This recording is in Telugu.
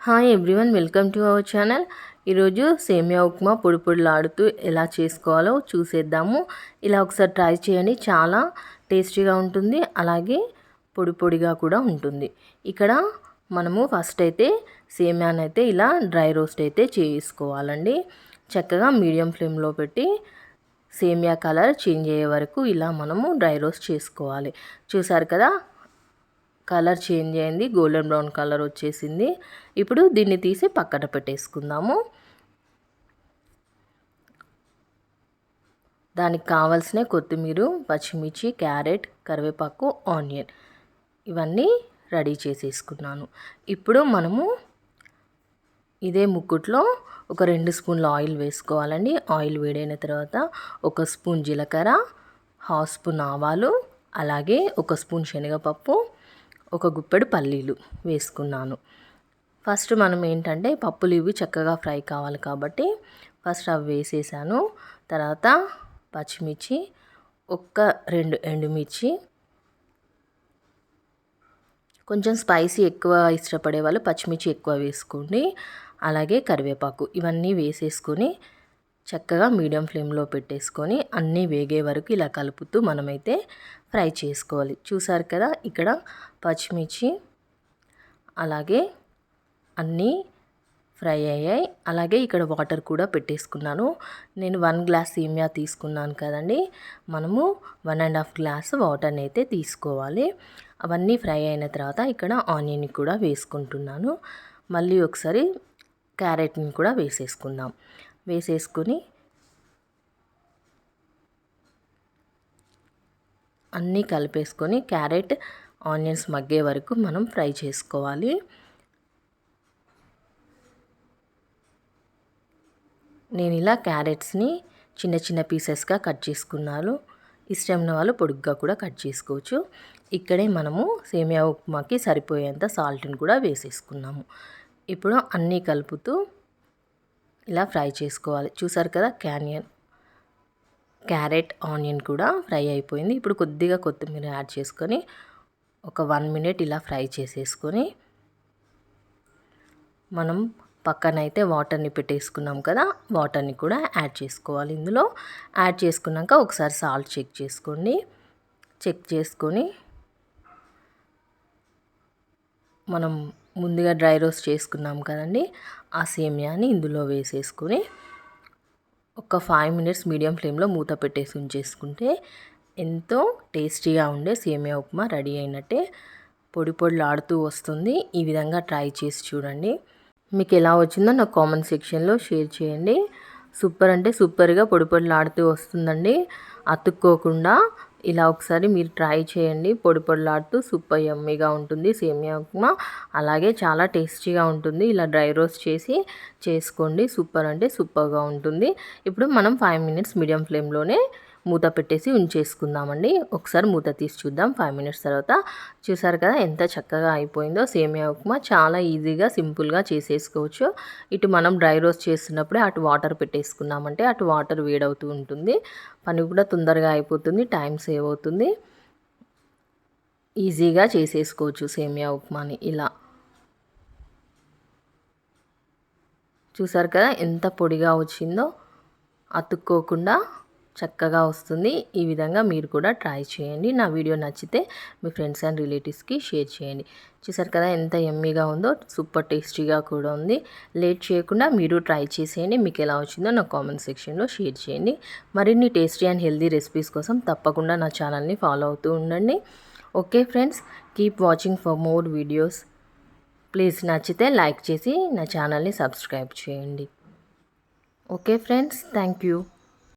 Hi everyone, welcome to our channel. ఈరోజు సేమియా ఉప్మా పొడి పొడిలాడుతూ ఎలా చేసుకోవాలో చూసేద్దాము. ఇలా ఒకసారి ట్రై చేయండి, చాలా టేస్టీగా ఉంటుంది, అలాగే పొడి పొడిగా కూడా ఉంటుంది. ఇక్కడ మనము ఫస్ట్ అయితే సేమియాని అయితే ఇలా డ్రై రోస్ట్ అయితే చేసుకోవాలండి. చక్కగా మీడియం ఫ్లేమ్లో పెట్టి సేమియా కలర్ చేంజ్ అయ్యే వరకు ఇలా మనము డ్రై రోస్ట్ చేసుకోవాలి. చూసారు కదా, కలర్ చేంజ్ అయింది, గోల్డెన్ బ్రౌన్ కలర్ వచ్చేసింది. ఇప్పుడు దీన్ని తీసి పక్కన పెట్టేసుకుందాము. దానికి కావాల్సిన కొత్తిమీర, పచ్చిమిర్చి, క్యారెట్, కరివేపాకు, ఆనియన్ ఇవన్నీ రెడీ చేసేసుకున్నాను. ఇప్పుడు మనము ఇదే ముక్కుట్లో ఒక 2 స్పూన్ల ఆయిల్ వేసుకోవాలండి. ఆయిల్ వేడైన తర్వాత 1 స్పూన్ జీలకర్ర, 1/2 స్పూన్ ఆవాలు, అలాగే 1 స్పూన్ శనగపప్పు, 1 గుప్పెడు పల్లీలు వేసుకున్నాను. ఫస్ట్ మనం ఏంటంటే పప్పులు ఇవి చక్కగా ఫ్రై కావాలి కాబట్టి ఫస్ట్ అవి వేసేసాను. తర్వాత పచ్చిమిర్చి, 2 ఎండుమిర్చి, కొంచెం స్పైసీ ఎక్కువ ఇష్టపడే వాళ్ళు పచ్చిమిర్చి ఎక్కువ వేసుకోండి, అలాగే కరివేపాకు ఇవన్నీ వేసేసుకొని చక్కగా మీడియం ఫ్లేమ్లో పెట్టేసుకొని అన్నీ వేగే వరకు ఇలా కలుపుతూ మనమైతే ఫ్రై చేసుకోవాలి. చూసారు కదా, ఇక్కడ పచ్చిమిర్చి అలాగే అన్నీ ఫ్రై అయ్యాయి. అలాగే ఇక్కడ వాటర్ కూడా పెట్టేసుకున్నాను. నేను 1 గ్లాస్ సేమియా తీసుకున్నాను కదండి, మనము 1.5 గ్లాస్ వాటర్ని అయితే తీసుకోవాలి. అవన్నీ ఫ్రై అయిన తర్వాత ఇక్కడ ఆనియన్ కూడా వేసుకుంటున్నాను. మళ్ళీ ఒకసారి క్యారెట్ని కూడా వేసేసుకుందాం. వేసేసుకొని అన్నీ కలిపేసుకొని క్యారెట్ ఆనియన్స్ మగ్గే వరకు మనం ఫ్రై చేసుకోవాలి. నేను ఇలా క్యారెట్స్ని చిన్న చిన్న పీసెస్గా కట్ చేసుకున్నాను. ఇష్టం ఉన్న వాళ్ళు పొడుగ్గా కూడా కట్ చేసుకోవచ్చు. ఇక్కడే మనము సేమియా ఉప్మాకి సరిపోయేంత సాల్ట్ని కూడా వేసేసుకున్నాము. ఇప్పుడు అన్నీ కలుపుతూ ఇలా ఫ్రై చేసుకోవాలి. చూసారు కదా, క్యారెట్ ఆనియన్ కూడా ఫ్రై అయిపోయింది. ఇప్పుడు కొద్దిగా కొత్తిమీర యాడ్ చేసుకొని ఒక 1 మినిట్ ఇలా ఫ్రై చేసేసుకొని మనం పక్కనైతే వాటర్ని పెట్టేసుకున్నాం కదా, వాటర్ని కూడా యాడ్ చేసుకోవాలి. ఇందులో యాడ్ చేసుకున్నాక ఒకసారి సాల్ట్ చెక్ చేసుకోండి. చెక్ చేసుకొని మనం ముందుగా డ్రై రోస్ట్ చేసుకున్నాం కదండి, ఆ సేమియాని ఇందులో వేసేసుకొని ఒక 5 మినిట్స్ మీడియం ఫ్లేమ్లో మూత పెట్టేసి ఉంచేసుకుంటే ఎంతో టేస్టీగా ఉండే సేమియా ఉప్మా రెడీ అయినట్టే. పొడి పొడిలాడుతూ వస్తుంది. ఈ విధంగా ట్రై చేసి చూడండి. మీకు ఎలా వచ్చిందో నాకు కామెంట్ సెక్షన్లో షేర్ చేయండి. సూపర్ అంటే సూపర్గా పొడి పొడిలాడుతూ వస్తుందండి, అతుక్కోకుండా. ఇలా ఒకసారి మీరు ట్రై చేయండి. పొడి పొడిలాడుతూ సూపర్ యమ్మీగా ఉంటుంది సేమియా ఉప్మా, అలాగే చాలా టేస్టీగా ఉంటుంది. ఇలా డ్రై రోస్ట్ చేసి చేసుకోండి, సూపర్ అంటే సూపర్గా ఉంటుంది. ఇప్పుడు మనం 5 మినిట్స్ మీడియం ఫ్లేమ్లోనే మూత పెట్టేసి ఉంచేసుకుందామండి. ఒకసారి మూత తీసి చూద్దాం 5 మినిట్స్ తర్వాత. చూసారు కదా ఎంత చక్కగా అయిపోయిందో సేమియా ఉప్మా. చాలా ఈజీగా సింపుల్గా చేసేసుకోవచ్చు. ఇటు మనం డ్రై రోస్ట్ చేస్తున్నప్పుడే అటు వాటర్ పెట్టేసుకున్నామంటే అటు వాటర్ వేడవుతూ ఉంటుంది, పని కూడా తొందరగా అయిపోతుంది, టైం సేవ్ అవుతుంది. ఈజీగా చేసేసుకోవచ్చు సేమియా ఉప్మాని ఇలా. చూసారు కదా ఎంత పొడిగా వచ్చిందో, అతుక్కోకుండా చక్కగా వస్తుంది. ఈ విధంగా మీరు కూడా ట్రై చేయండి. నా వీడియో నచ్చితే మీ ఫ్రెండ్స్ అండ్ రిలేటివ్స్కి షేర్ చేయండి. చూసారు కదా ఎంత యమ్మీగా ఉందో, సూపర్ టేస్టీగా కూడా ఉంది. లేట్ చేయకుండా మీరు ట్రై చేసేయండి. మీకు ఎలా వచ్చిందో నా కామెంట్ సెక్షన్లో షేర్ చేయండి. మరిన్ని టేస్టీ అండ్ హెల్దీ రెసిపీస్ కోసం తప్పకుండా నా ఛానల్ని ఫాలో అవుతూ ఉండండి. Okay friends, keep watching for more videos. Please నచ్చితే లైక్ చేసి నా ఛానల్ని సబ్స్క్రైబ్ చేయండి. Okay friends, thank you.